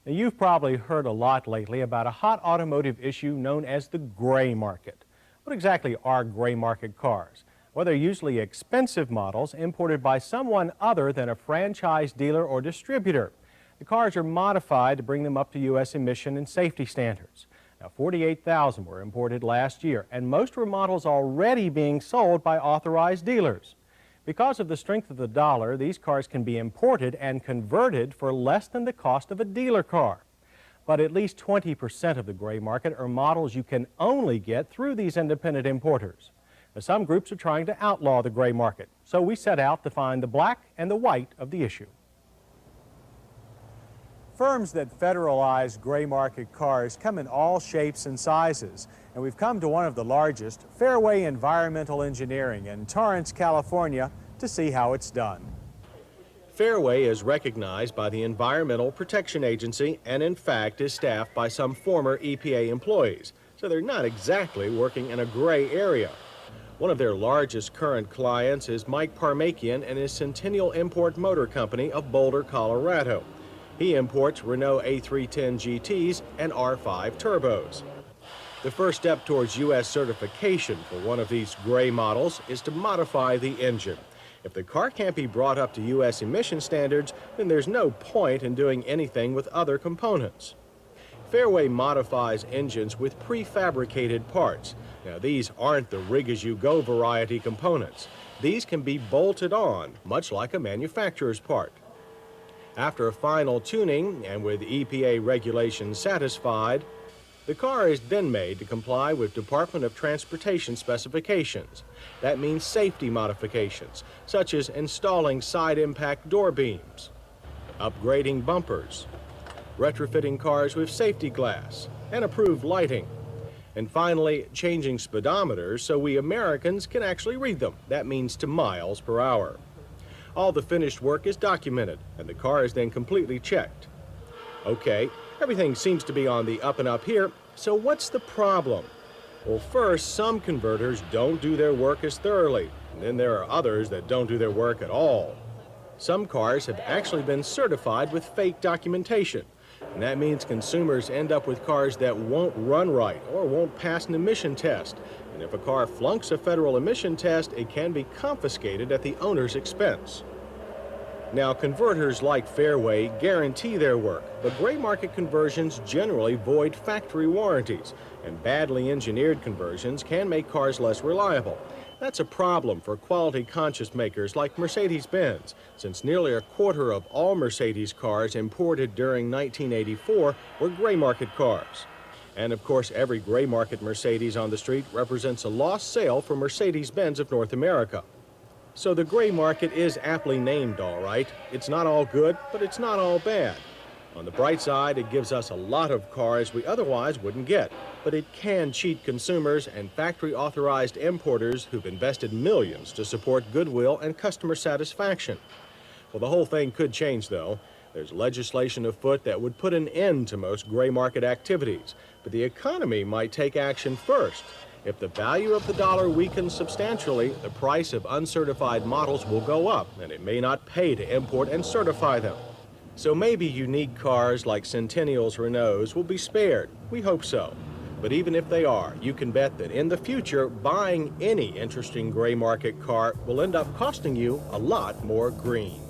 Now, you've probably heard a lot lately about a hot automotive issue known as the gray market. What exactly are gray market cars? Well, they're usually expensive models imported by someone other than a franchise dealer or distributor. The cars are modified to bring them up to U.S. emission and safety standards. Now, 48,000 were imported last year, and most were models already being sold by authorized dealers. Because of the strength of the dollar, these cars can be imported and converted for less than the cost of a dealer car. But at least 20% of the gray market are models you can only get through these independent importers. Now, some groups are trying to outlaw the gray market, so we set out to find the black and the white of the issue. Firms that federalize gray market cars come in all shapes and sizes, and we've come to one of the largest, Fairway Environmental Engineering in Torrance, California, to see how it's done. Fairway is recognized by the Environmental Protection Agency and in fact is staffed by some former EPA employees, so they're not exactly working in a gray area. One of their largest current clients is Mike Parmakian and his Centennial Import Motor Company of Boulder, Colorado. He imports Renault A310 GTs and R5 turbos. The first step towards U.S. certification for one of these gray models is to modify the engine. If the car can't be brought up to U.S. emission standards, then there's no point in doing anything with other components. Fairway modifies engines with prefabricated parts. Now, these aren't the rig-as-you-go variety components. These can be bolted on, much like a manufacturer's part. After a final tuning and with EPA regulations satisfied, the car is then made to comply with Department of Transportation specifications. That means safety modifications, such as installing side impact door beams, upgrading bumpers, retrofitting cars with safety glass and approved lighting, and finally changing speedometers so we Americans can actually read them. That means to miles per hour. All the finished work is documented, and the car is then completely checked. Okay, everything seems to be on the up and up here, so what's the problem? Well, first, some converters don't do their work as thoroughly, and then there are others that don't do their work at all. Some cars have actually been certified with fake documentation, and that means consumers end up with cars that won't run right or won't pass an emission test. And if a car flunks a federal emission test, it can be confiscated at the owner's expense. Now, converters like Fairway guarantee their work, but gray market conversions generally void factory warranties, and badly engineered conversions can make cars less reliable. That's a problem for quality-conscious makers like Mercedes-Benz, since nearly a quarter of all Mercedes cars imported during 1984 were gray market cars. And of course, every gray market Mercedes on the street represents a lost sale for Mercedes-Benz of North America. So the gray market is aptly named, all right. It's not all good, but it's not all bad. On the bright side, it gives us a lot of cars we otherwise wouldn't get, but it can cheat consumers and factory-authorized importers who've invested millions to support goodwill and customer satisfaction. Well, the whole thing could change, though. There's legislation afoot that would put an end to most gray market activities, but the economy might take action first. If the value of the dollar weakens substantially, the price of uncertified models will go up, and it may not pay to import and certify them. So maybe unique cars like Centennial's Renaults will be spared. We hope so. But even if they are, you can bet that in the future, buying any interesting gray market car will end up costing you a lot more green.